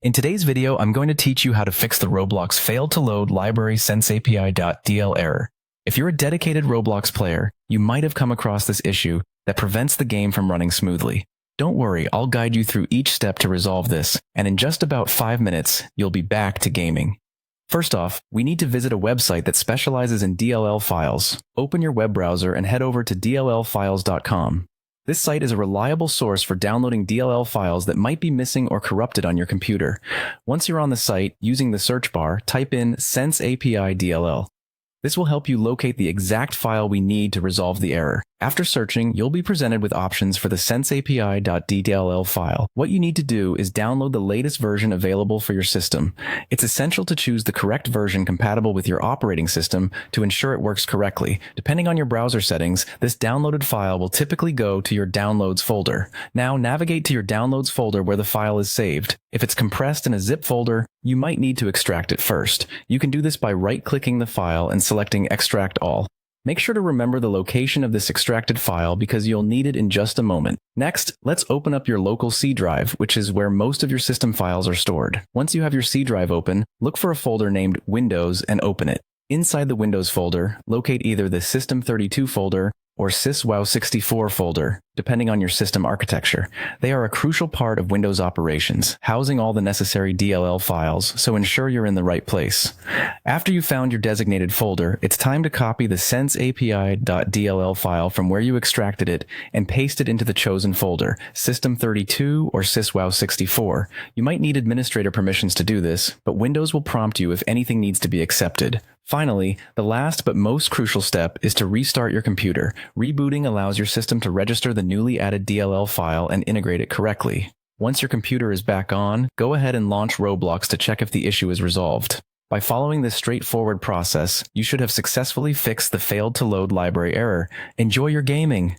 In today's video, I'm going to teach you how to fix the Roblox failed to load library Sensapi.Dll error. If you're a dedicated Roblox player, you might have come across this issue that prevents the game from running smoothly. Don't worry, I'll guide you through each step to resolve this, and in just about 5 minutes, you'll be back to gaming. First off, we need to visit a website that specializes in DLL files. Open your web browser and head over to dllfiles.com. This site is a reliable source for downloading DLL files that might be missing or corrupted on your computer. Once you're on the site, using the search bar, type in Sensapi.Dll. This will help you locate the exact file we need to resolve the error. After searching, you'll be presented with options for the Sensapi.Dll file. What you need to do is download the latest version available for your system. It's essential to choose the correct version compatible with your operating system to ensure it works correctly. Depending on your browser settings, this downloaded file will typically go to your Downloads folder. Now navigate to your Downloads folder where the file is saved. If it's compressed in a zip folder, you might need to extract it first. You can do this by right-clicking the file and selecting Extract All. Make sure to remember the location of this extracted file because you'll need it in just a moment. Next, let's open up your local C drive, which is where most of your system files are stored. Once you have your C drive open, look for a folder named Windows and open it. Inside the Windows folder, locate either the System32 folder or syswow64 folder, depending on your system architecture. They are a crucial part of Windows operations, housing all the necessary DLL files, so ensure you're in the right place. After you've found your designated folder, it's time to copy the sensapi.dll file from where you extracted it and paste it into the chosen folder, System32 or syswow64. You might need administrator permissions to do this, but Windows will prompt you if anything needs to be accepted. Finally, the last but most crucial step is to restart your computer. Rebooting allows your system to register the newly added DLL file and integrate it correctly. Once your computer is back on, go ahead and launch Roblox to check if the issue is resolved. By following this straightforward process, you should have successfully fixed the failed to load library error. Enjoy your gaming!